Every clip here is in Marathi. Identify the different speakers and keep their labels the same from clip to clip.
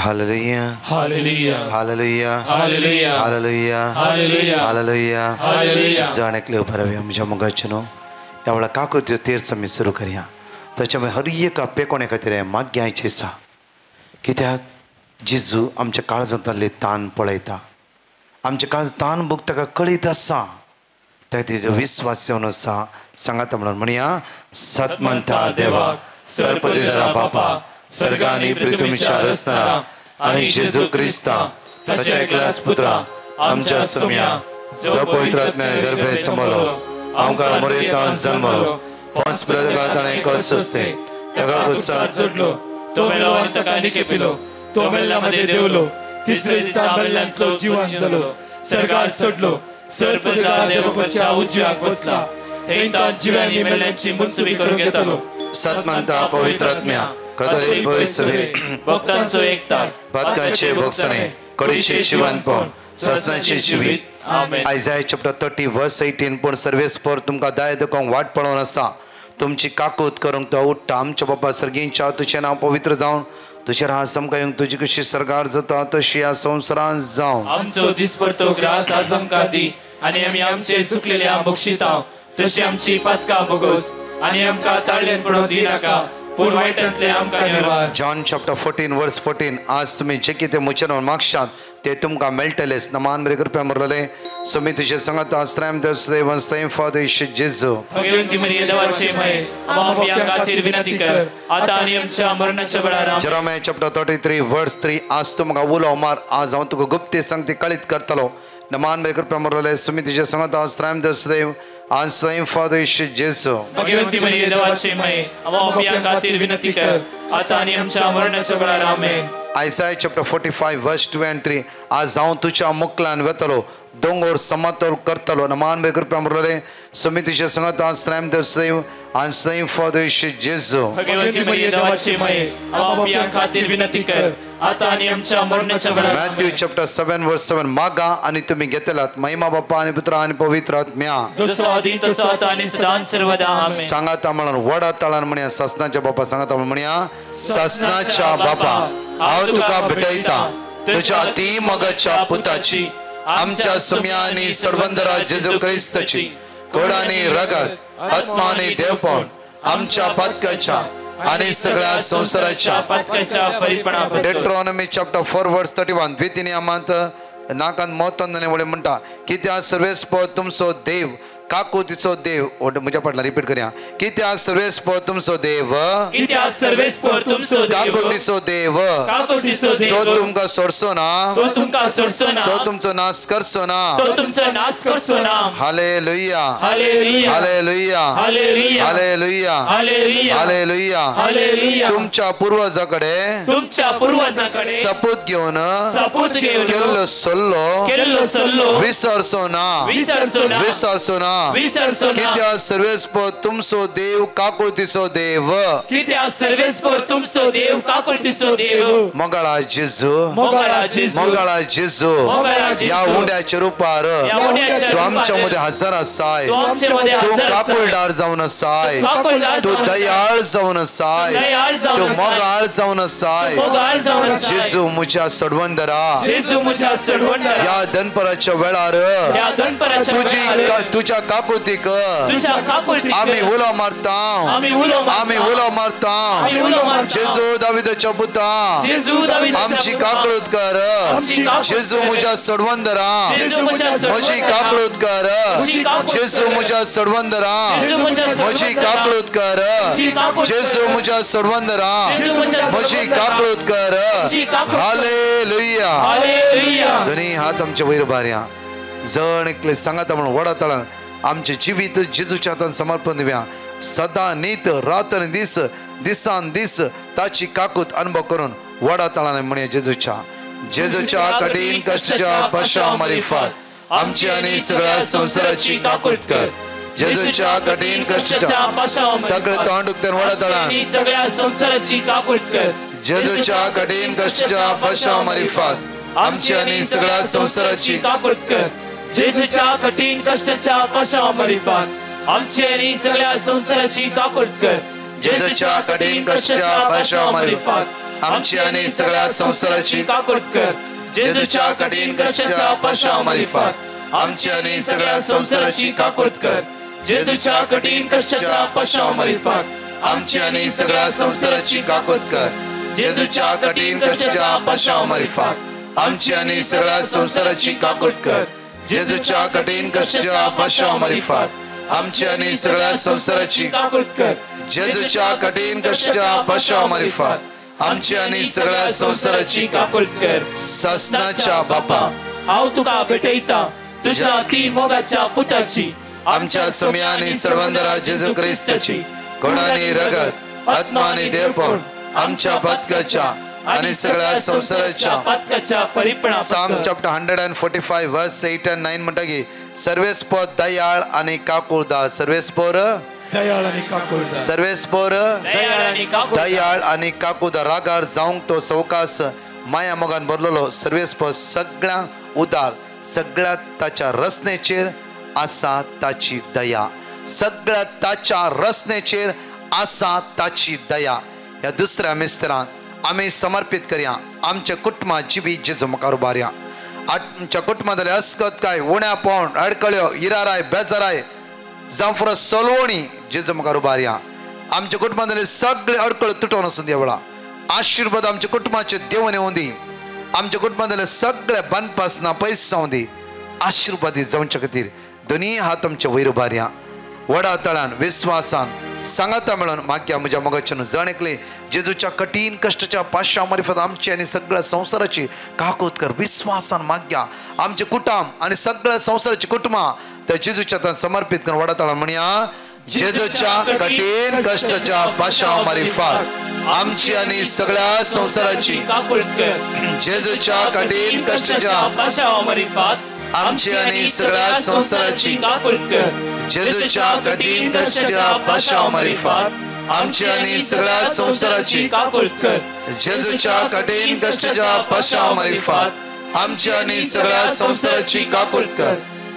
Speaker 1: Hallelujah.
Speaker 2: Hallelujah.
Speaker 1: Hallelujah.
Speaker 2: Hallelujah.
Speaker 1: Hallelujah.
Speaker 2: Hallelujah.
Speaker 1: Hallelujah.
Speaker 2: Hallelujah.
Speaker 1: जाने के लिए भरवे हम जमुगाचनो यावला काको तीर समय सुरू करूया त्याच्यामुळे हर एक आपे कोणे खातीर माग घ्यायचे सा कित्याक जेजू आमच्या काळजांतले ताण पळयता आमच्या काळज ताण बघ ताका कळीत आसा तेजो विश्वास येवन आसा सांगाता म्हणून म्हणया सतमंता देवा सर्वपरिधारा बापा सर्गांनी पृथ्वीच्या रचना आणि जेजू ख्रिस्ता ताच्या एकल्याच पुत्रा आमच्या सम्या जो पवित्र आत्म्याने गर्भे संभाळलो आमकां मरेतान जन्मलो पंच पिलातान ताणें कस असते ताका उत्साह
Speaker 2: जोडलो तो मेलो आनी ताका आनी केपिलो तो मेल्ल्या मध्ये देवलो तिसरे दिसा मेल्ल्यांतलो जिवंत जालो सर्गार चडलो सर्वपरिधार देवाच्या उजव्याक बसला थंय तां जिव्यांनी मेल्ल्यांची मुनसुबी करूंक येतालो
Speaker 1: सतमंता पवित्र आत्म्या कथोलिक पवित्र
Speaker 2: भक्तांचो एकता
Speaker 1: भक्तांचे भोगसणे कडीचे जिवंतपण ससनाचे जिवीत
Speaker 2: आमेन.
Speaker 1: आयझाया चॅप्टर 30 वर्स 18 पूण सर्वेस्पर तुमकां दाय दुखांक वाट पळोवन आसा तुमची काकूत करूंक तो उठ्ठा आमच्या बापा सर्गींच्या तुजें नांव पवित्र जावन तुजेर हांस आमकां येवंक तुजी कशी सरकार जाता तशी ह्या संवसारांत जावं
Speaker 2: आमचो दिसपरतो ग्रास आज आमकां दी आनी आमी आमचे चुकलेल्या बक्षितांव तशी आमची पातकां भोगोस आनी आमकां ताळ्यान पडोवंक दिनाका पूण वायटांतले आमकां निर्वार.
Speaker 1: जॉन चॅप्टर 14 वर्स 14 आज तुमी जे कितें म्हजेर मागशात ते तुमकां मेळटलेच नमान बरे करप्या मरलेले समी तुजे सांगात आश्रम देव सैम फादर इश्व जेजू
Speaker 2: भगवंती मरिये देवाचे माये आमच्या खातीर विनंती कर आता आनी आमच्या मरणाच्या वेळार.
Speaker 1: जेरेमिया चॅप्टर 33 वर्स 3 आज तुमकां उलो मार आज हांव तुका गुप्ते सांगते कळीत करतलो नमान बरे करप्या मरलेले समी तुजे सांगात आश्रम देव आज सैम फादर इश्व जेजू
Speaker 2: भगवंती मरिये देवाचे माये आमच्या खातीर विनंती कर आता आनी आमच्या मरणाच्या वेळार. आमेन.
Speaker 1: आयसाया चॅप्टर 45 वर्स 2 and 3 आज हांव तुज्या मुखलान वेतलो दोंगर समतोल करतलो नमान बे कृपया मरले समितीचे संगत आश्रम देव आणि सैम फादर इश्व जेजू
Speaker 2: भगवंती मरिये देवाचे माये आमच्या खातीर विनंती कर आता आनी आमच्या मरणाच्या वेळार.
Speaker 1: मॅथ्यू चॅप्टर 7 वर्स 7 मागा आणि तुम्ही घेतलात महिमा बाप्पा आणि पुत्र आणि पवित्र आत्म्या
Speaker 2: जसो आदी तसो आता आनी सदां सर्वदा. आमेन.
Speaker 1: सांगाता म्हणून वडा तळान म्हणया ससनाच्या बापा सांगाता म्हणया ससनाच्या बापा हांव तुका भेटयता तुज्या ती मगाच्या पुताची आमच्या सम्यानी सडवंदरा जेजू क्रिस्ताची कोडानी रगत आत्मानी देवपण आमच्या पातकाच्या आणि सगळ्या संसाराच्या
Speaker 2: पातकाच्या फरीपणापासून.
Speaker 1: डेट्रॉनॉमी चॅप्टर 4 वर्स 31 द्वितीनियमांत नाकांत मोतोंदने वळे म्हणटा कित्याक सर्वेस्पर तुमचो देव काकुतीचो देव म्हज्या फाटल्यान रिपीट करया कित्याक सर्वेस्पर तुमचो देव
Speaker 2: कित्याक सर्वेस्पर तुमचो देव
Speaker 1: काकुतीचो देव
Speaker 2: काकुतीचो देव
Speaker 1: तो तुमकां सोडचो ना
Speaker 2: तो तुमकां सोडचो ना
Speaker 1: तो तुमचो नाश करचो ना
Speaker 2: तो तुमचो नाश करचो ना.
Speaker 1: Hallelujah
Speaker 2: hallelujah
Speaker 1: hallelujah
Speaker 2: hallelujah
Speaker 1: hallelujah
Speaker 2: hallelujah
Speaker 1: hallelujah
Speaker 2: hallelujah.
Speaker 1: तुमच्या पूर्वजाकडे
Speaker 2: तुमच्या पूर्वजांकडे
Speaker 1: सपूत घेऊन
Speaker 2: केल्लो सल्लो
Speaker 1: विसरचो ना
Speaker 2: विसरचो ना
Speaker 1: विसरचो ना
Speaker 2: विसरचो ना.
Speaker 1: कित्याक सर्वेस्पर तुमचो देव काकुळतीचो देव
Speaker 2: कित्याक सर्वेस्पर तुमचो देव काकुळतीचो देव
Speaker 1: मोगाळा जेजू
Speaker 2: मोगाळा जेजू
Speaker 1: मोगाळा जेजू
Speaker 2: मोगाळा जेजू.
Speaker 1: या उंड्याच्या रुपार
Speaker 2: या उंड्याच्या
Speaker 1: तू आमच्या
Speaker 2: रुपार
Speaker 1: मध्ये हजर आसाय
Speaker 2: तू आमचे मध्ये
Speaker 1: तू
Speaker 2: हजर आसाय.
Speaker 1: काकुळदार जावन आसाय
Speaker 2: तू काकुळदार
Speaker 1: तू
Speaker 2: जावन
Speaker 1: दयाळ जावन आसाय
Speaker 2: तू दयाळ जावन
Speaker 1: तू
Speaker 2: आसाय.
Speaker 1: मोगाळ जावन आसाय
Speaker 2: मोगाळ जावन आसाय.
Speaker 1: जेजू म्हज्या सडवंदरा
Speaker 2: जेजू म्हज्या सडवंदरा
Speaker 1: या दनपराच्या वेळार
Speaker 2: या दनपराच्या वेळार
Speaker 1: तुझ्या काकुतीक
Speaker 2: तुझ्या काकुळतीक
Speaker 1: आम्ही उलो मारता
Speaker 2: आम्ही उलो मारता.
Speaker 1: आम्ही उलो मारता
Speaker 2: आम्ही उलो मारता.
Speaker 1: जेजू दाविदाच्या पुता
Speaker 2: जेजू दाविदाच्या
Speaker 1: आमची
Speaker 2: पुता.
Speaker 1: काकुळत कर
Speaker 2: आमची काकुळत
Speaker 1: जेजू
Speaker 2: कर.
Speaker 1: म्हज्या सडवंदरा
Speaker 2: जेजू म्हज्या
Speaker 1: म्हजी
Speaker 2: सडवंदरा.
Speaker 1: काकुळत कर
Speaker 2: म्हजी काकुळत कर.
Speaker 1: जेजू म्हज्या सडवंदरा
Speaker 2: जेजू म्हज्या
Speaker 1: म्हजी
Speaker 2: सडवंदरा.
Speaker 1: काकुळत कर
Speaker 2: म्हजी काकुळत कर.
Speaker 1: जेजू म्हज्या सडवंदरा
Speaker 2: जेजू म्हज्या
Speaker 1: म्हजी
Speaker 2: सडवंदरा.
Speaker 1: काकुळत कर
Speaker 2: म्हजी काकुळत कर.
Speaker 1: Hallelujah
Speaker 2: hallelujah.
Speaker 1: दोन्ही हात आमच्या वयर भार्या जण एकले सांगाता म्हणून वडा तळान आमचे जिवीत जेजूच्या हातान समर्पण दिव्या सदा नीत रात्र दीस दिसान दीस ताची काकूत अनुभव करून वडा तळान म्हणे जेजूच्या कठीण कष्टाच्या पशा मारिफत आमची आणि सगळ्या संसाराची काकूत कर जेजूच्या कठीण कष्टाच्या सगळे तोंड उक्तेन वडा तळान
Speaker 2: सगळ्या संसाराची काकूत कर
Speaker 1: जेजूच्या कठीण कष्टाच्या पशा मारिफत आमची आणि सगळ्या संसाराची
Speaker 2: काकूत कर जेजूच्या कठीण कष्टाच्या पशामरिफात आमची आणि सगळ्या संसाराची काकूत कर जेजूच्या कठीण कष्टाच्या पशामरिफात आमची आणि सगळ्या संसाराची काकूत कर. जेजूच्या कठीण कष्टाच्या पश्चामारीफात आमची आणि सगळ्या संसाराची काकूत कर. जेजूच्या कठीण कष्टाच्या पश्चामारीफात आमची आणि सगळ्या संसाराची काकूत कर. जेजूच्या कठीण कष्टाच्या पश्चामारीफात आमची आणि सगळ्या संसाराची काकूत कर. जेजूच्या कठीण कष्टाच्या पश्चामारीफात आमची आणि सगळ्या संसाराची काकूत कर. जेजूच्या कठीण कष्टाच्या पश्चामारीफात आमची आणि सगळ्या संसाराची काकूत कर. ससनाच्या बापा
Speaker 3: हांव तुका भेटयता तुझ्या ती मोगाच्या पुताची
Speaker 2: आमच्या सुम्यानी सर्वंदरा जेजू ख्रिस्ताची गुणांनी रगत आत्मानी देवपण आमच्या पथकाच्या आणि सगळ्या संसाराच्या
Speaker 3: पथकाच्या फरीपणा.
Speaker 1: Psalm chapter 145 verse 8 and 9 म्हणटा की सर्वेस्पोर दयाळ आणि काकुळदार. सर्वेस्पोर
Speaker 2: दयाळ आणि काकुळदार.
Speaker 1: सर्वेस्पोर दयाळ आणि काकुळदार. रागार जावंक तो सवकास माया मोगान भरलेलो. सर्वेस्पोर सगळ्या उदार. सगळ्या ताच्या रचनेचेर आसा ताची दया. सगळ्या ताच्या रचनेचेर आसा ताची दया. ह्या दुसऱ्या मिस्त्रांत आम्ही समर्पित करया. आमच्या कुटुंबात जिबी जेजू मुखार उबारया. आमच्या कुटुंबातले अस्कत काय उण्या पोण अडकळ्यो इराराय बेजाराय जांफर सोलवणी जेजू मुखार उबारया. आमच्या कुटुंबातले सगळे अडकळ तुटून वचून द्या वेळा. आशीर्वाद आमच्या कुटुंबाचे देवून येऊन दी. आमच्या कुटुंबातले सगळे बनपासना पयस जावं दी. आशीर्वादी जावच्या खातीर दोनी हात आमच्या वयर उबारया. वडा तळान विश्वासान सांगाता मेळून माग्या म्हज्या मोगाच्यान जाणेकले जेजूच्या कठीण कष्टाच्या पाश्चामारीफत आमची आणि सगळ्या संसाराची काकूत कर. विश्वासान माग्या आमचे कुटुंब आणि सगळ्या संसाराची कुटुंबा त्या जेजूच्या समर्पित कर. वडा तळान म्हणया जेजूच्या कठीण कष्टाच्या पाश्चामारीफत आमची आणि सगळ्या संसाराची
Speaker 3: काकूत कर.
Speaker 1: जेजूच्या कठीण कष्टाच्या
Speaker 3: पश्चामारीफत
Speaker 1: आमची आणि सगळ्या संसाराची
Speaker 3: काकूत कर.
Speaker 1: जेजूच्या कठीण कष्टाच्या पाश्चामारीफत आमची आणि सगळ्या संसाराची
Speaker 3: काकूत कर.
Speaker 1: जेजूच्या कठीण कष्टाच्या पाश्चामारीफत आमची आणि सगळ्या संसाराची काकूत कर.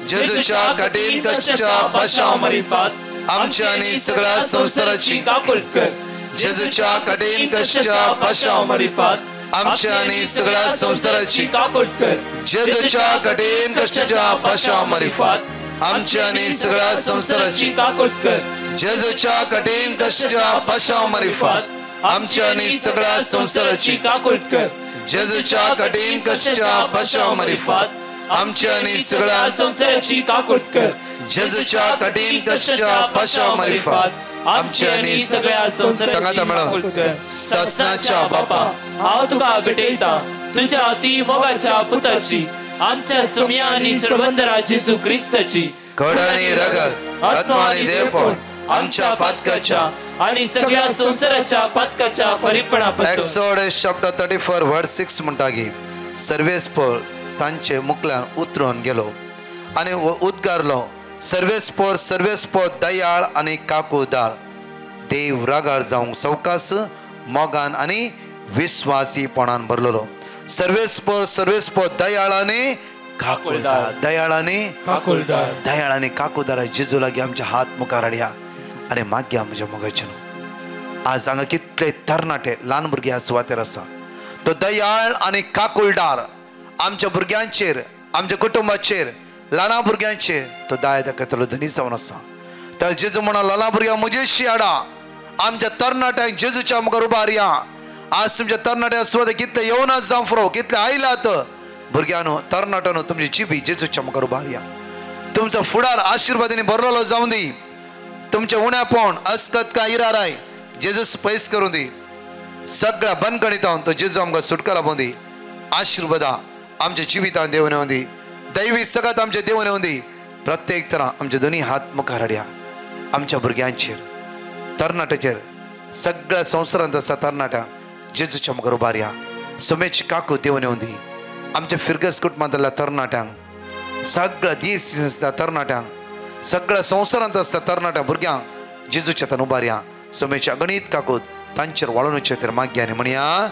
Speaker 1: जेजूच्या कठीण कष्टाच्या पाश्चामारीफत आमची आणि सगळ्या संसाराची
Speaker 3: काकूत कर.
Speaker 1: जेजूच्या कठीण कष्टाच्या पाश्चामारीफत आमची आणि सगळ्या संसाराची
Speaker 3: काकूत कर.
Speaker 1: जेजूच्या कठीण कष्टाच्या पाश्चामारीफत आमची आणि सगळ्या संसाराची
Speaker 3: काकूत कर.
Speaker 1: जेजूच्या कठीण कष्टाच्या पाश्चामारीफत आमची आणि सगळ्या संसाराची
Speaker 3: काकूत कर.
Speaker 1: जेजूच्या कठीण कष्टाच्या पाश्चामारीफत आमची आणि सगळ्या
Speaker 3: संसाराची काकूत कर.
Speaker 1: जेजूच्या कठीण कष्टाच्या पाश्चामारीफत आमची आणि
Speaker 3: सगळ्या संसाराची काकूत कर.
Speaker 1: ससनाच्या बापा
Speaker 3: हांव तुका भेटयता तुझ्या ती मोगाच्या पुताची आमच्या सुम्या आणि सर्वंदरा जेजू ख्रिस्ताची
Speaker 1: घोडानी रगत आत्मानी देवपण आमच्या पातकाच्या
Speaker 3: आणि सगळ्या संसाराच्या पथकाच्या फरीपणापासून.
Speaker 1: एक्सोडस चॅप्टर 34 वर्स 6 म्हणटा की सर्वेस्पोर तांचे मुखल्यान उतरून गेलो आणि उद्गारलो सर्वेस्पोर सर्वेस्पोर दयाळ आणि काकूदार. देव रागार जावंक सवकास मोगान आणि विश्वासीपणान भरलेलो. सर्वेस्पोर सर्वेस्पोर दयाळ आणि काकूदार. दयाळ आणि
Speaker 3: काकूदार.
Speaker 1: दयाळ आणि काकूदार जेजू लागी आमच्या हात मुखार हाडया आणि माग्या म्हज्या मोगाच्यान. आज हांगा कितले तरणाटे ल्हान भुरगे ह्या सुवातेर आसा. तो दयाळ आणि काकूळदार आमच्या भुरग्यांचेर आमच्या कुटुंबाचेर ल्हाना भुरग्यांचेर तो दाय दाखयतलो धनी जावन आसा. तर जेजू म्हणा ल्हाना भुरग्यांक म्हजेशी हाडा. आमच्या तरणाट्यांक जेजूच्या मुखार उबारया. आज तुमच्या तरणाट्या सुवाते कितले येवनात जावं फुरो कितले आयलात भुरग्यानो तरणाट्यानो तुमची जिबी जेजूच्या मुखार उबारया. तुमचो फुडार आशिर्वादांनी भरलेलो जावं दी. तुमचे उण्यापण अस्कत काय इराराय जेजूस पयस करून दी. सगळ्या बनकणीतावन तो जेजू आमकां सुटका लाभोवन दी. आशिर्वादा आमच्या जिवितान देवन येवन दी. दैवी सगळ्यात आमचे देवन येवन दी. प्रत्येक तरां आमचे दोनी हात मुखार हाडया. आमच्या भुरग्यांचेर तरणाट्याचेर सगळ्या संवसारांत आसा तरणाट्या जेजूच्या मुखार उबारया. सुमेची काकू देवन येवन दी. आमच्या फिरगस कुटुंबांतल्या तरणाट्यांक सगळ्या दीस आसता तरणाट्यांक सगळ्या संवसारांत आसता तरणाट्या भुरग्यांक जेजूच्या तान उबारया. सुमेची अगणित काकूत तांचेर वाळूनचे तर माग्या आनी म्हणया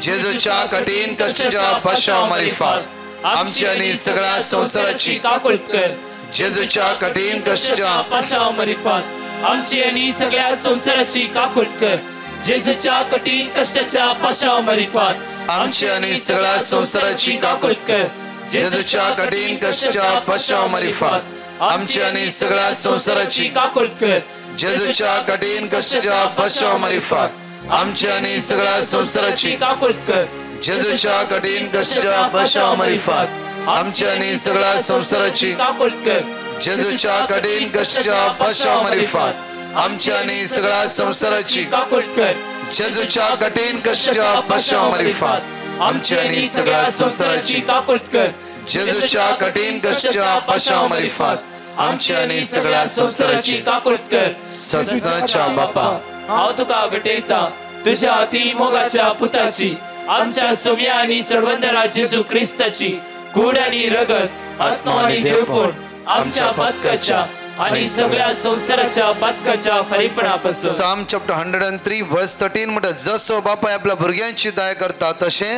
Speaker 1: जेजूच्या कठीण कष्टाच्या पाश्चामारीफत आमची आणि सगळ्या संसाराची
Speaker 3: काकूत कर.
Speaker 1: जेजूच्या कठीण कष्टाच्या
Speaker 3: पाश्चामारीफत आमची आणि सगळ्या संसाराची काकूत कर. जेजूच्या कठीण कष्टाच्या पाशामारिफात
Speaker 1: आमची आणि सगळ्या संसाराची काकूत कर. जेजूच्या कठीण कष्टाच्या पाशामारिफात आमची आणि सगळ्या संसाराची
Speaker 3: काकूत कर.
Speaker 1: जेजूच्या कठीण कष्टाच्या पाशामारिफात आमची आणि सगळ्या संसाराची
Speaker 3: काकूत कर.
Speaker 1: जेजूच्या कठीण कष्टाच्या पाशामारिफात आमची आणि सगळ्या संसाराची
Speaker 3: काकूत कर.
Speaker 1: जेजूच्या कठीण कष्टाच्या पाशामारिफात आमची आणि सगळ्या संसाराची
Speaker 3: काकूत कर.
Speaker 1: जेजूच्या कठीण कष्टाच्या पाशामारिफात आमची आणि सगळ्या संसाराची
Speaker 3: काकूत कर.
Speaker 1: जेजूच्या कठीण कष्टाच्या पाशामारिफात आमची आणि सगळ्या संसाराची
Speaker 3: काकूत कर.
Speaker 1: ससनाच्या बापा
Speaker 3: हांव तुका भेटयता तुझ्या अति मोगाच्या पुताची आमच्या सोम्या आणि सर्वंदरा जेजू क्रिस्ताची कूड आणि रगत आत्मा आणि देवपूण आमच्या बातकाच्या आणि सगळ्या संसाराच्या बातकाच्या फळीपणापासून.
Speaker 1: Psalm chapter 103 verse 13 म्हणतात जसो बापाय आपल्या भुरग्यांची दया करता तसे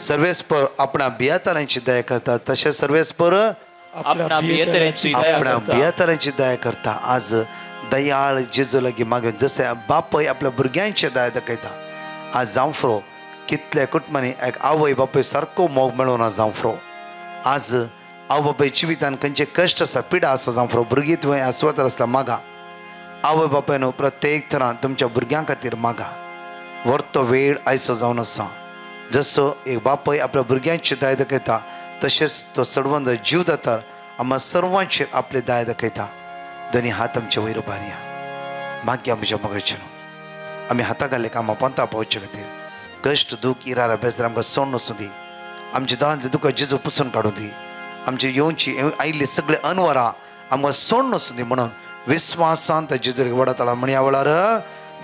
Speaker 1: सर्वेस्पर आपणा बियातारांची दया करता तसे सर्वेस्पर
Speaker 3: आपणा बियातारांची दया
Speaker 1: आपणा
Speaker 3: करता.
Speaker 1: बियातारांची दया करता. आज दयाळ जेजू लागी मागे जसे बापय आपल्या भुरग्यांची दया दाखयता. आज जावफ्रो कितल्या कुटुंबांनी एक आवय बापय सारको मोग मेळोना जावफ्रो. आज आवय बापाय जिवितान खंयचे कश्ट आसा पिडा आसा जावफ्रो भुरगीं तुवें आस्वाद आसला मागा. आवय बापायनो प्रत्येक तरान तुमच्या भुरग्यां खातीर मागा. व्हरतो वेळ आयसो जावन आसा. जसो एक बापय आपल्या भुरग्यांची दया दाखयता तशेंच तो सडवंद जीव दातार आम्हा सर्वांचेर आपले दया दाखयता. दोनी हात आमचे वयर उबारया. मागया म्हज्या मोगाचें आमी हाता घाल्ले कामां पंता पावचे खातीर कश्ट दूख इरार बेजार आमकां सोडून वचूं दी. आमच्या दोळांतले दुकां जेजू पुसून काडूं दी. आमचे येवची आयिल्ले सगळे अनवरां आमकां सोडून वचूं दी म्हणून विस्वासांत जेजू वडाताळा म्हण ह्या वेळार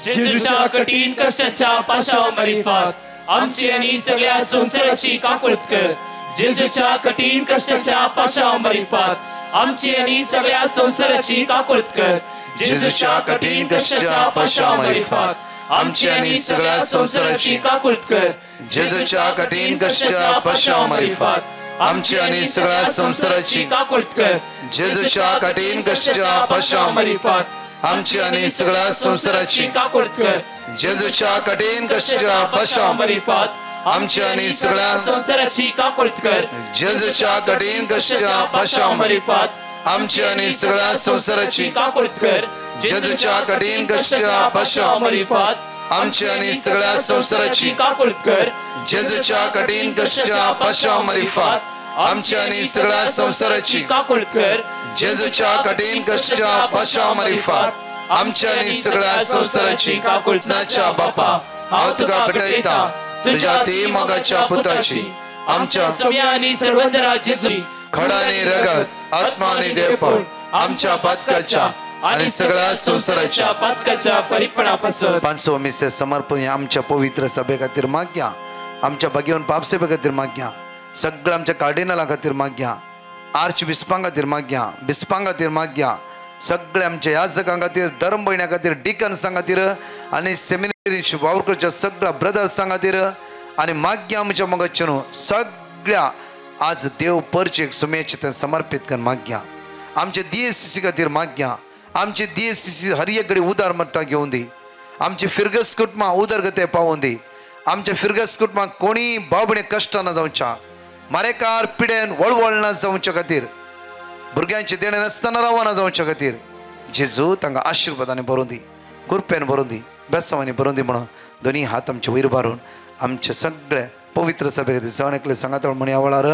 Speaker 3: जेजूच्या कठीण कष्टाच्या पाशामारिफात आमची आणि सगळ्या संसाराची काकूत कर. जेजूच्या कठीण कष्टाच्या पाशामारिफात आमची आणि सगळ्या संसाराची काकूत कर.
Speaker 1: जेजूच्या कठीण कष्टाच्या पाशामारिफात आमची आणि सगळ्या संसाराची
Speaker 3: काकूत कर.
Speaker 1: जेजूच्या कठीण कष्टाच्या पाशामारिफात आमची आणि सगळ्या संसाराची
Speaker 3: काकूत कर.
Speaker 1: जेजूच्या कठीण कष्टाच्या पाशामारिफात आमची आणि सगळ्या संसाराची
Speaker 3: काकूत कर.
Speaker 1: जेजूच्या कठीण कष्टाच्या पाशामारिफात आमची आणि सगळ्या
Speaker 3: संसाराची काकूत कर.
Speaker 1: जेजूच्या कठीण कष्टाच्या पाशामारिफात आमची आणि सगळ्या संसाराची
Speaker 3: काकूत कर.
Speaker 1: जेजूच्या कठीण कष्टाच्या पाशामारिफात आमची आणि सगळ्या संसाराची
Speaker 3: काकूत कर.
Speaker 1: जेजूच्या कठीण कष्टाच्या पाशामारिफात आमची आणि सगळ्या संसाराची
Speaker 3: काकूत कर.
Speaker 1: जेजूच्या कठीण कष्टाच्या पाशामारिफात आमच्या आणि सगळ्या संसाराची काकुळनाच्या बापा हांव तुका भेटयता तुझ्या ती मोगाच्या पुताची आमच्या
Speaker 3: सोम्या आणि सर्वंदरा जेजू
Speaker 1: खडा आणि रगत आत्मा आणि देवपण आमच्या पातकाच्या आणि सगळ्या संसाराच्या
Speaker 3: पातकाच्या फळीपणापासून.
Speaker 1: पांचवो मिसेस समर्पण आमच्या पवित्र सभे खातीर मागया. आमच्या भगिवन पापसेबे खातीर मागया. सगळ्या आमच्या कार्डिनला खातीर मागया. आर्च बिस्पां खातीर मागया. बिस्पां खातीर मागया. सगळे आमच्या याजकां खातीर धर्म भयण्यां खातीर डिकन्सां खातीर आनी सेमिनरी वावरकरच्या सगळ्या ब्रदर्सां खातीर आनी मागया आमच्या मोगाचे न्हू सगळ्या आज देव परचेक सुमेचे ते समर्पित करून मागया. आमचे DSCC खातीर मागया. आमचे DSCC हर एक कडेन उदार मट्टा घेवन दी. आमची फिरगस कुटुंबां उदरगते पावोवन दी. आमच्या फिरगस कुटुंबांक कोणी बाबणे कश्ट ना जावच्या मारेकार पिडेन वळवळ ना जावच्या खातीर भुरग्यांचे देणे नासतना रावना जावच्या खातीर जेजू तांकां आशिर्वादांनी भरून दी. कृपेन भरून दी. बेसांवांनी भरून दी म्हणून दोनी हात आमचे वयर बारून आमचे सगळे पवित्र सभे खातीर सण एकले सांगात म्हण ह्या वेळार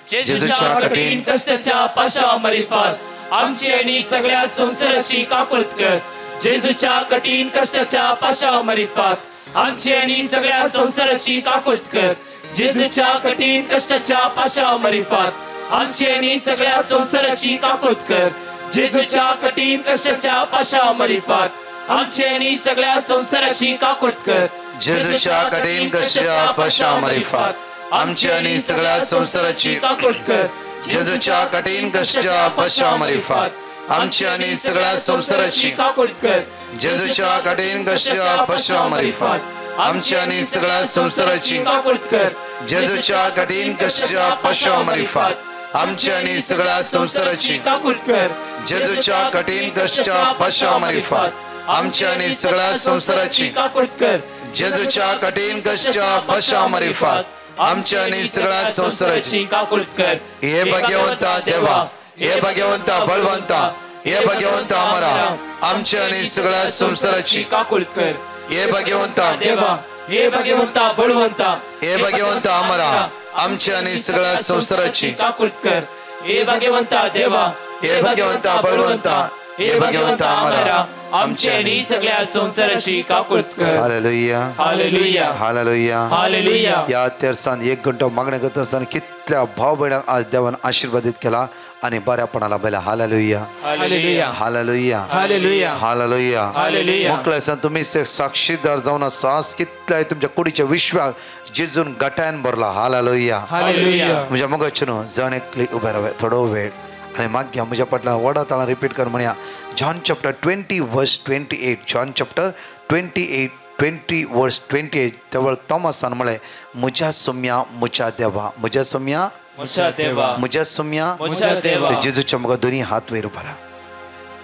Speaker 3: जेजूच्या कठीण कष्टाच्या पाशामारिफात आमची आणि सगळ्या संसाराची काकूत कर. जेजूच्या कठीण कष्टाच्या पाशामारिफात आमची आणि सगळ्या संसाराची काकूत कर. जेजूच्या कठीण कष्टाच्या पाशामारिफात आमची आणि सगळ्या संसाराची काकूत कर. जेजूच्या कठीण कष्टाच्या पाशामारिफात आमची आणि सगळ्या संसाराची काकूत कर.
Speaker 1: जेजूच्या कठीण कष्टाच्या पाशामारिफात आमची आणि सगळ्या संसाराची
Speaker 3: काकूत कर.
Speaker 1: जेजूच्या कठीण कष्टाच्या पाशामारिफात आमची आणि सगळ्या संसाराची
Speaker 3: काकूत कर.
Speaker 1: जेजूच्या कठीण कष्टाच्या पाशामारिफात आमची आणि सगळ्या संसाराची
Speaker 3: काकूत कर.
Speaker 1: जेजूच्या कठीण कष्टाच्या पाशामारिफात आमची आणि सगळ्या संसाराची
Speaker 3: काकूत कर.
Speaker 1: जेजूच्या कठीण कष्टाच्या पाशामारिफात
Speaker 3: आमची आणि सगळ्या संसाराची काकुळत कर
Speaker 1: जेजूच्या कठीण कष्टाच्या पाशा मार्फत आमची आणि सगळ्या संसाराची
Speaker 3: काकुळत कर
Speaker 1: हे भाग्यवंता देवा, हे भाग्यवंता बळवंता, हे भाग्यवंता आम्हाला आमची आणि सगळ्या संसाराची
Speaker 3: काकुळत कर
Speaker 1: हे भाग्यवंता
Speaker 3: देवा, हे भाग्यवंता बळवंता,
Speaker 1: हे भाग्यवंता आम्हाला आमची आणि सगळ्या संसाराची
Speaker 3: काकुळत कर हे भाग्यवंता देवा,
Speaker 1: हे भाग्यवंता बळवंता, हे भाग्यवंता आम्हाला
Speaker 3: आमची आणि सगळ्या संसाराची काकुळत कर
Speaker 1: हालेलुया
Speaker 3: हालेलुया
Speaker 1: हालेलुया
Speaker 3: हालेलुया
Speaker 1: या तेरसान 1 घंटो मागणे करत असताना कितल्या भाव भयणाक आज देवान आशीर्वादित केला आणि बऱ्यापणाला बैला hallelujah
Speaker 3: hallelujah
Speaker 1: hallelujah
Speaker 3: hallelujah
Speaker 1: hallelujah
Speaker 3: hallelujah
Speaker 1: मोकळ्यासान तुम्ही साक्षीदार जाऊन सास कितल्या तुमच्या कुडीच्या विश्वास जिजून गटायन भरला हालेलुया
Speaker 3: हालेलुया
Speaker 1: म्हणजे मग जण एकली उभे राहावे थोडो वेळ आणि माग्या म्हज्या फाटला वडा ताळा रिपीट कर म्हणया जॉन चॅप्टर 20 वर्स 28 जॉन चॅप्टर 20 वर्स 28 तेवळ तोमासान म्हळे म्हज्या सोम्या म्हज्या देवा म्हज्या सोम्या
Speaker 3: मुझा देवा
Speaker 1: म्हज्या सोम्या
Speaker 3: मुझा देवा
Speaker 1: जेजूच्या मग दोन्ही हात वयर उभारा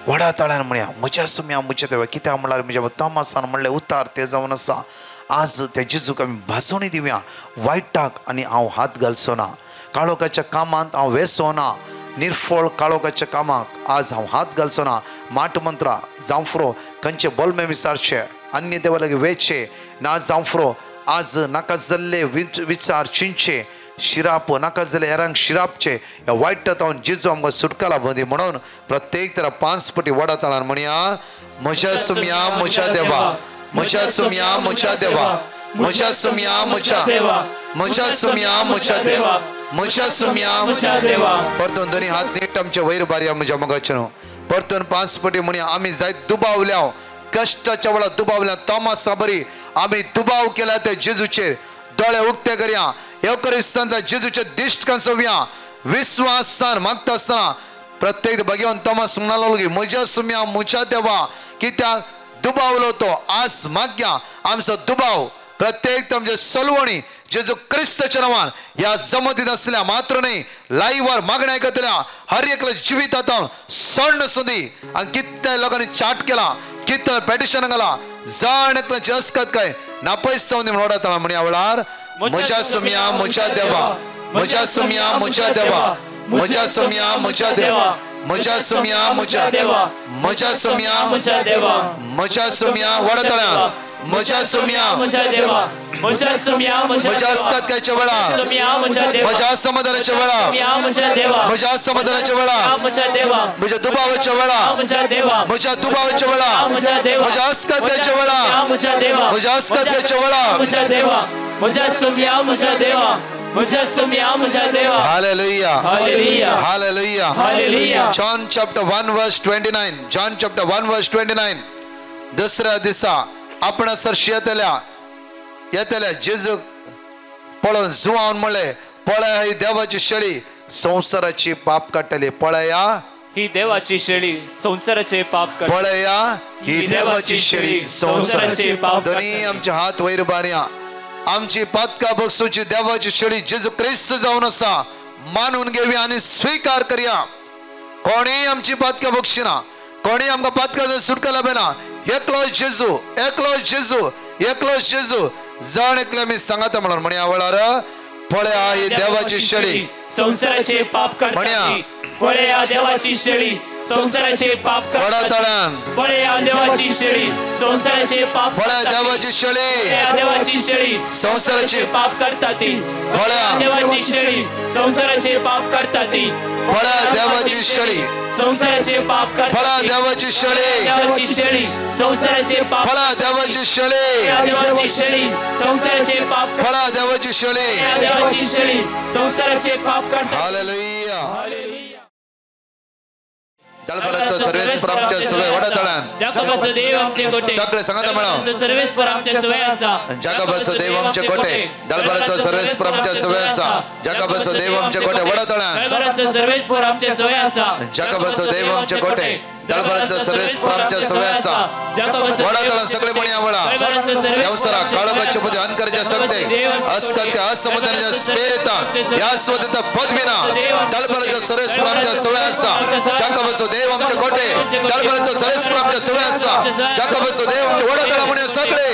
Speaker 1: वडा ताळ्यान म्हणया म्हज्या सोम्या म्हज्या देवा कित्याक म्हणल्यार म्हज्या तोमासान म्हणले उतार ते जावन आसा आज त्या जेजूक आमी भासोणी दिवया वायटाक आनी हांव हात घालचो ना काळोखाच्या कामांत हांव वेसो ना निर्फळ काळोखाच्या कामाक आज हांव हात घालचो ना माट मंत्रा जावफ्रो खंयचे बोलमे विचारचे अन्य देवा लागी वेचे ना जावफ्रो आज नाका जाल्ले विचार चिंचे शिराप नाका जाल्ले हेरांक शिरापचे ह्या वायटांत हांव जेजू आमकां सुटका दी म्हणून प्रत्येक तरा 5 पटी वडा ताळान म्हणया म्हज्या सुम्या म्हज्या देवा म्हज्या सुम्या म्हज्या देवा म्हज्या सुम्या म्हज्या
Speaker 3: देवा
Speaker 1: म्हज्या सुम्या म्हज्या देवा म्हज्या सुम्या
Speaker 3: मुझा देवा
Speaker 1: परतून दोन्ही हात नीट आमच्या वयर बारया म्हज्या मगाच्यानो परतून 5 पटी म्हणया आमी जायत दुबावल्या कष्टाच्या वेळा दुबावल्या तोमासा बरी आमी दुबाव केला त्या जेजूचेर दोळे उक्ते करया येवकरिस्तांतल्या जेजूचे दिश्ट कंसोवया विश्वासान मागता आसतना प्रत्येक भगवान तोमास म्हणालो की म्हज्या सुम्या म्हज्या देवा कित्याक दुबावलो तो आज माग्या आमचो दुबाव प्रत्येक तुमचे सलवणी जेजू क्रिस्ताच्या नावान या जमतीत असलेल्या मात्र नाही लाईव्हवर मागण्या ऐकतल्या हर एकल्या जिवितात सण सुधी आणि कित्या लोकांनी चाट केला कित्या पेटिशन घाला जाण एकल्याची असकत काय नापयस जाऊन म्हणून ओढा म्हणे आवळार म्हज्या सुम्या म्हज्या देवा म्हज्या सुम्या म्हज्या देवा म्हज्या सुम्या म्हज्या देवा म्हज्या सुम्या म्हज्या देवा म्हज्या सुम्या
Speaker 3: मुझा देवा
Speaker 1: म्हज्या सुम्या वडतळ्या म्हज्या सुम्या
Speaker 3: मुझा देवा मुझा सुम्या
Speaker 1: म्हज्या अस्कातच्या वेळा
Speaker 3: सुम्या मुझा देवा
Speaker 1: म्हज्या समाधानाच्या वेळा
Speaker 3: सुम्या मुझा देवा
Speaker 1: म्हज्या समाधानाच्या वेळा
Speaker 3: मुझा देवा
Speaker 1: म्हज्या दुबावाच्या वेळा
Speaker 3: मुझा देवा
Speaker 1: म्हज्या दुबावाच्या वेळा
Speaker 3: मुझा देवा
Speaker 1: म्हज्या अस्कातच्या वेळा
Speaker 3: मुझा देवा
Speaker 1: म्हज्या अस्कातच्या वेळा
Speaker 3: मुझा देवा मुझा सुम्या मुझा देवा मुझा सुम्या मुझा देवा
Speaker 1: hallelujah
Speaker 3: hallelujah
Speaker 1: hallelujah
Speaker 3: hallelujah
Speaker 1: John chapter 1 वर्स 29 जॉन चॅप्टर 1 वर्स 29 दुसऱ्या दिसा आपण सरशी येतल्या जेजू पळोवन जुवान म्हणले पळया ही देवाची शेळी संसाराची पाप काडटली पळया
Speaker 3: ही देवाची शेळी संसाराचे पाप काढ
Speaker 1: पळया ही देवाची शेळी संसाराची पाप दोन्ही आमचे हात वयर बारया आमची पातका बक्षूची देवाची शेळी जेजू ख्रिस्त जावन आसा मानून घेवया आणि स्वीकार करया कोणी आमची पातका बक्षिना कोणी आमकां पातका सुटका लाभना एकलो जेजू एकलो जेजू एकलो जेजू जण एकले मी सांगता म्हणून म्हणे आवळार पळया ही देवाची शेळी
Speaker 3: संसाराचे पाप करताती पळया देवाची शेळी संसाराचे पाप
Speaker 1: वडातळ्यान
Speaker 3: पळया देवाची शेळी संसाराचे पाप
Speaker 1: पळया देवाची शेळी
Speaker 3: देवाची शेळी
Speaker 1: संसाराची
Speaker 3: पाप करताती
Speaker 1: पळया
Speaker 3: देवाची शेळी संसाराचे पाप करताती
Speaker 1: पळया देवाची शेळी
Speaker 3: संसाराचे पाप
Speaker 1: पळया
Speaker 3: करताती
Speaker 1: देवाची शेळी
Speaker 3: देवाची शेळी संसाराचे पाप
Speaker 1: पळया देवाची शेळी
Speaker 3: देवाची शेळी संसाराचे पाप
Speaker 1: पळया देवाची शेळी
Speaker 3: देवाची शेळी संसाराचे पाप करतात
Speaker 1: हालेलुया
Speaker 3: हालेलुया
Speaker 1: दलबराचं सर्वेस प्राप्त सवय वडातळ्यान
Speaker 3: जाकोबाचं देव आमचे कोटे
Speaker 1: सगळे सांगता म्हणा
Speaker 3: सर्वेस पर आमचे सवय असा
Speaker 1: जाकोबाचं देव आमचे कोटे दलबराचं सर्वेस प्राप्त सवय असा जाकोबाचं देव आमचे कोटे वडातळ्यान
Speaker 3: दलबराचं सर्वेस पर आमचे सवय असा
Speaker 1: जाकोबाचं देव आमचे कोटे दळबरांचा सर्वेस्परांच्या सव्यासा वडातळा सगळे म्हणे आवळा व्यवसारा काळोखाच्या मध्ये अंकरच्या सकते अस्कत्य असमतनाच्या स्पेरेता या स्वतः पद्मिना दळबरांच्या सर्वेस्परांच्या सव्यासा जाकबसो देव आमचे कोटे दळबरांच्या सर्वेस्परांच्या सव्यासा जाकबसो देव आमचे वडातळा म्हणे सगळे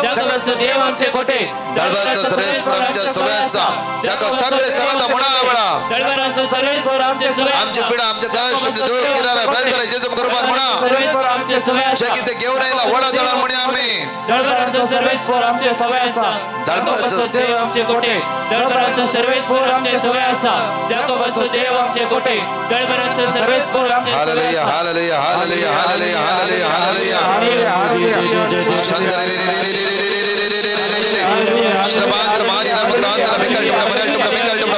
Speaker 3: जाकबसो देव आमचे कोटे
Speaker 1: दळबरांच्या सर्वेस्परांच्या सव्यासा जाक सगळे सगळा म्हणा आवळा
Speaker 3: दळबरांच्या सर्वेस्परांच्या सव्यासा
Speaker 1: आमचे पिढा आमचे कष्ट दूर किनारा बेलसरा जेजू कुर्बान म्हणा
Speaker 3: आमचे सव्यासा
Speaker 1: जगिते घेऊन राहिला वडातळा म्हणे आम्ही
Speaker 3: दळबरांचा सर्वेस्पर आमचे सव्यासा जाकबसो देव आमचे कोटे दळबरांचा सर्वेस्पर आमचे सव्यासा जाकबसो देव आमचे कोटे दळबरांचा सर्वेस्पर आमचे
Speaker 1: hallelujah hallelujah hallelujah hallelujah hallelujah hallelujah श्रमांतर मारी नमग्रांतर मिकल टुकड़ा मरल टुकड़ा मिकल टुकड़ा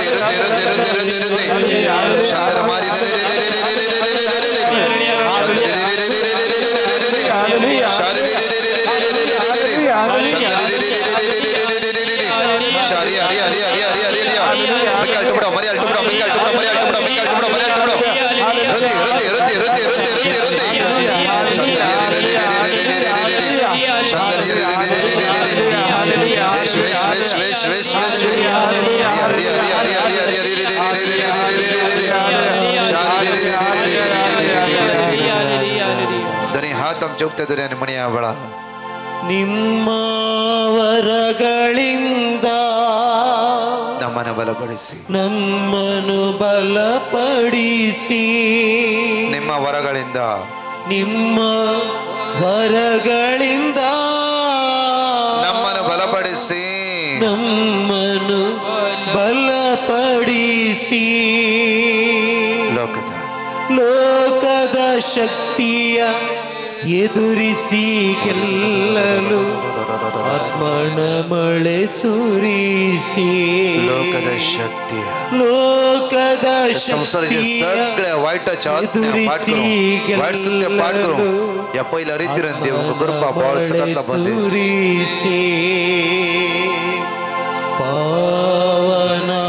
Speaker 1: रति शंकर मारी शारी हरी हरी हरी हरी हरी मिकल टुकड़ा मरल टुकड़ा मिकल टुकड़ा मरल टुकड़ा मिकल टुकड़ा मरल टुकड़ा रति रति रति रति रति रति रति शंकर ಧನಿ ಹಾತ್ हम जोगते दुनिया मणिया बड़ा
Speaker 4: ನಿಮ್ಮ ವರಗಳಿಂದ
Speaker 1: ನಮ್ಮನ್ನು ಬಲಪಡಿಸಿ
Speaker 4: ನಮ್ಮನ್ನು ಬಲಪಡಿಸಿ
Speaker 1: ನಿಮ್ಮ ವರಗಳಿಂದ
Speaker 4: ನಿಮ್ಮ ವರಗಳಿಂದ
Speaker 1: ನಮ್ಮನ್ನು ಬಲಪಡಿಸಿ
Speaker 4: ನಮ್ಮನ್ನು ಬಲಪಡಿಸಿ ಲೋಕದ ಶಕ್ತಿಯ ಎದುರಿಸಿ ಗೆಲ್ಲಲು ಆತ್ಮನ ಮಳೆ ಸುರಿಸಿ
Speaker 1: ಲೋಕದ ಶಕ್ತಿಯ संसाराच्या सगळ्या वाईटाच्या आज्ञा पाठ करून वाईट सत्य पाठ करून या पहिल्या रीतीने देव कृपा बाळ सकता बंदे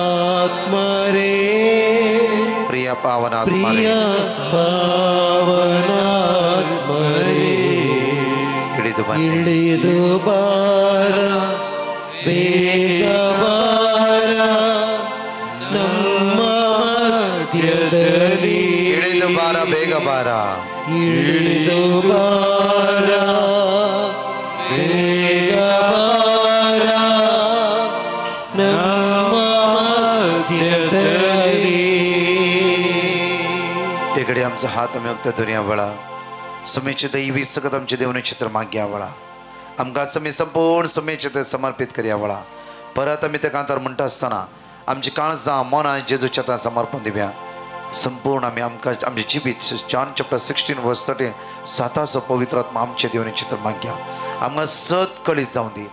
Speaker 4: पावनात्मरे
Speaker 1: प्रिय पावनात्मरे
Speaker 4: ಇಳಿದು ಬಾರ ಬೇಗ ಬಾರ ನಮ್ಮ ಮಧ್ಯದಲ್ಲಿ
Speaker 1: ಇಳಿದು ಬಾರ ಬೇಗ ಬಾರ
Speaker 4: ಇಳಿದು ಬಾರ ಬೇಗ ಬಾರ ನಮ್ಮ ಮಧ್ಯದಲ್ಲಿ
Speaker 1: इकडे आमचा हात आम्ही फक्त दुनिया वळा समेचे दैवी सगत आमचे देवने चित्र माग्या वळा आमकां समी संपूर्ण समेचे ते समर्पित करया वळा परत आमी ते कांतार म्हणटा आसतना आमची काळजां मनां जेजूच्या हातांत समर्पण दिव्या संपूर्ण आमी आमकां आमचे जिबीत जॉन चॅप्टर 16:13 साताचो पवित्र आत्मा आमचे देवने चित्र माग्या आमकां सत कळीस जावं दी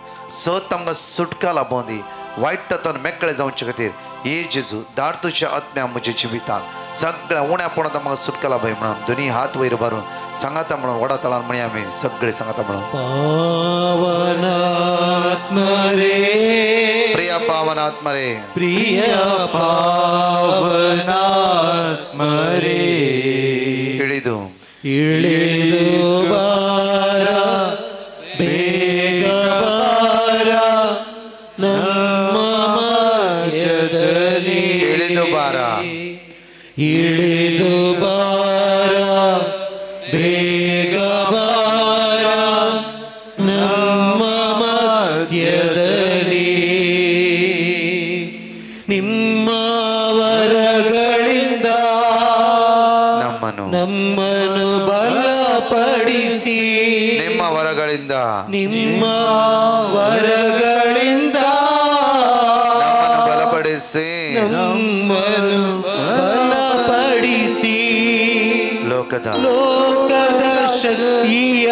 Speaker 1: सत आमकां सुटका लाभोवं दी वायट तत्वान मेकळे जावचे खातीर हे जेजू धाड तुज्या आत्म्या म्हज्या जिवितान सगळ्या उण्यापणांत आमकां सुटका लाभय म्हणून दोनी हात वयर भरून सांगाता म्हणून वडा तळान म्हणी आमी सगळे सांगाता म्हणून
Speaker 4: पावनात्मरे
Speaker 1: प्रिय पावनात्मरे
Speaker 4: प्रिय पावनात्मरे
Speaker 1: इಳಿದು
Speaker 4: ಬಾರ ಬೇಗ ಬಾರ ನಮ್ಮ ಮಧ್ಯದಲ್ಲಿ
Speaker 1: ಇಳಿದು ಬಾರ
Speaker 4: ಇಳಿದು ಬಾರ ಬೇಗ ಬಾರ ನಮ್ಮ ಮಧ್ಯದಲ್ಲಿ ನಿಮ್ಮ ವರಗಳಿಂದ ನಮ್ಮನ್ನು ಬಲಪಡಿಸಿ
Speaker 1: ನಿಮ್ಮ ವರಗಳಿಂದ
Speaker 4: ನಿಮ್ಮ ವರಗಳಿಂದ
Speaker 1: ನಮ್ಮನ್ನು ಬಲಪಡಿಸಿ
Speaker 4: ನಮ್ಮನ್ನು ಬಲಪಡಿಸಿ ಲೋಕದ ಶಕ್ತಿಯ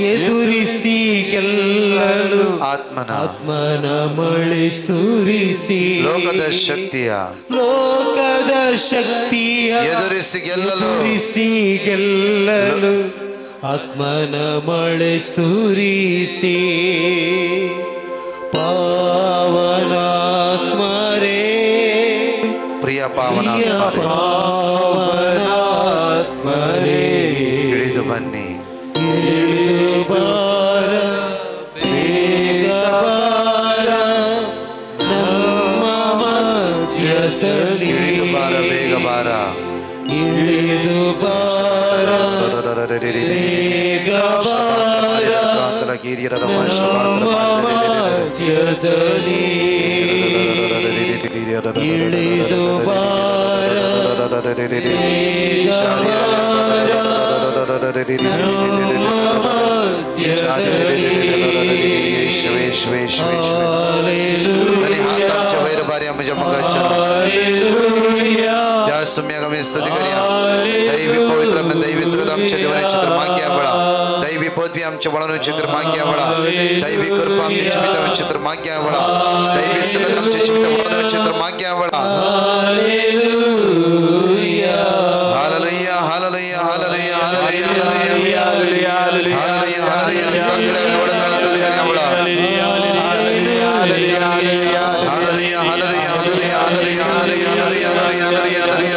Speaker 4: ಎದುರಿಸಿ ಗೆಲ್ಲಲು ಆತ್ಮನ ಮಳೆ ಸುರಿಸಿ ಲೋಕದ ಶಕ್ತಿಯ
Speaker 1: ಎದುರಿಸಿ
Speaker 4: ಗೆಲ್ಲಲು ಆತ್ಮನ ಮಳೆ ಸುರಿಸಿ ಪಾವನಾತ್ಮರೇ
Speaker 1: ಪ್ರಿಯ ಪ್ರಿಯ ಪಾವನ ಇಳಿದು ಬನ್ನಿ. ಇಳಿದು ಬಾರ, ಬೇಗ ಬಾರ,
Speaker 4: ಇಳಿದು ಬಾರ, ಬೇಗ ಬಾರ, ಮಧ್ಯದಲ್ಲಿ ಇಳಿದು ಬಾರ, ಬೇಗ ಬಾರ,
Speaker 1: स्तुति करूया. दैवी पवित्र में दैवी सुगंध आमच्या देवाने चित्र माग्या बळा. दैवी पदवी आमच्या बळाने चित्र माग्या बळा. दैवी कृपा आमच्या जीवितावर चित्र माग्या बळा. दैवी सुगंध आमच्या जीवितावर चित्र माग्या बळा. Hallelujah hallelujah hallelujah hallelujah hallelujah hallelujah hallelujah hallelujah सगळ्या देवाला स्तुति करूया बळा. Hallelujah hallelujah hallelujah hallelujah hallelujah hallelujah hallelujah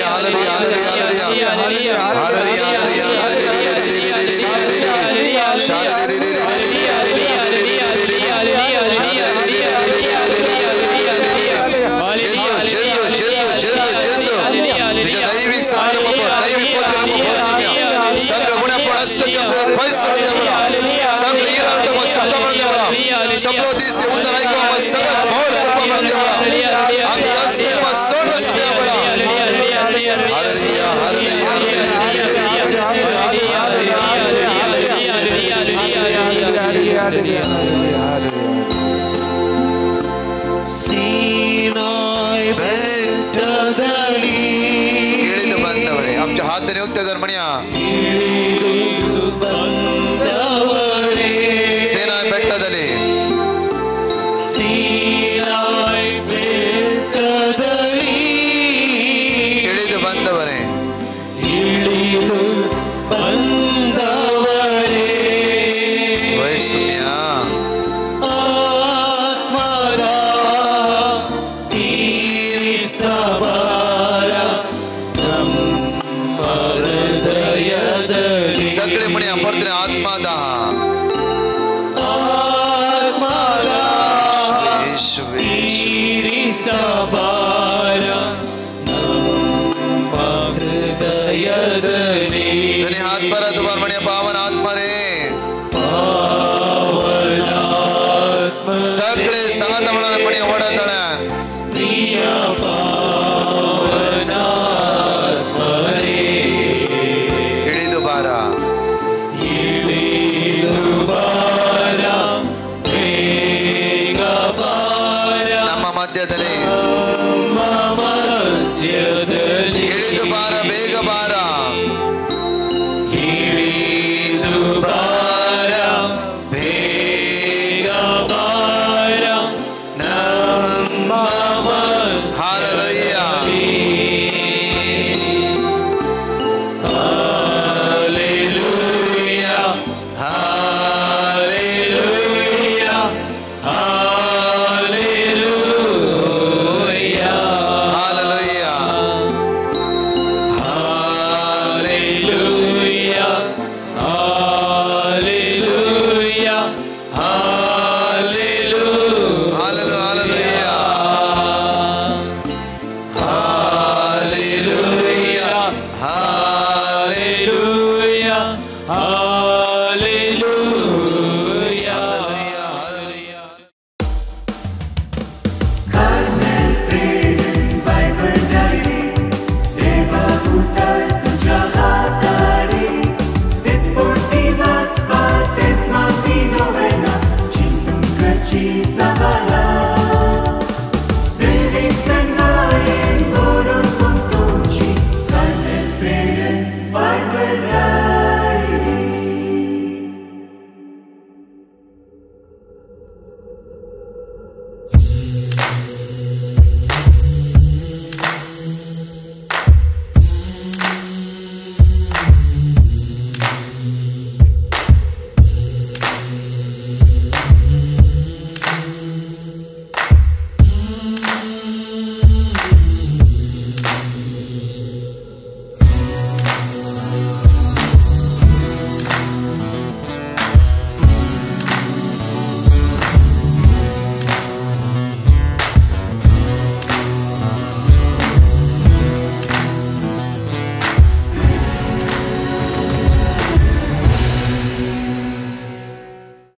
Speaker 1: hallelujah hallelujah
Speaker 4: Sinai ಬೆಟ್ಟದಲ್ಲಿ
Speaker 1: ಇಳಿದು ಬಂದವರೇ आमच्या हात धरून होते धर्मण्या
Speaker 4: ಇಳಿದು ಬಂದವರೇ
Speaker 1: सीनाई ಬೆಟ್ಟದಲ್ಲಿ
Speaker 4: सीनाई ಬೆಟ್ಟದಲ್ಲಿ
Speaker 1: ಇಳಿದು ಬಂದವರೇ
Speaker 4: ಇಳಿದು ಬಂದವರೇ
Speaker 1: ವಯಸ್ಸುಮ್ಯ
Speaker 4: ಆತ್ಮದ ತೀರಿಸಬಾರ ನಮ್ಮ ಹೃದಯದಲ್ಲಿ
Speaker 1: सगळे म्हणे आपण आत्मादा
Speaker 4: ಆತ್ಮದ ತೀರಿಸಬಾರ ನಮ್ಮ ಹೃದಯದಲ್ಲಿ
Speaker 1: धनी हात पर तुम्हार म्हणे पावन आत्मा रे
Speaker 4: पावनात्मा
Speaker 1: सगळे संगत म्हणे ओढा तळ्यान
Speaker 4: प्रिय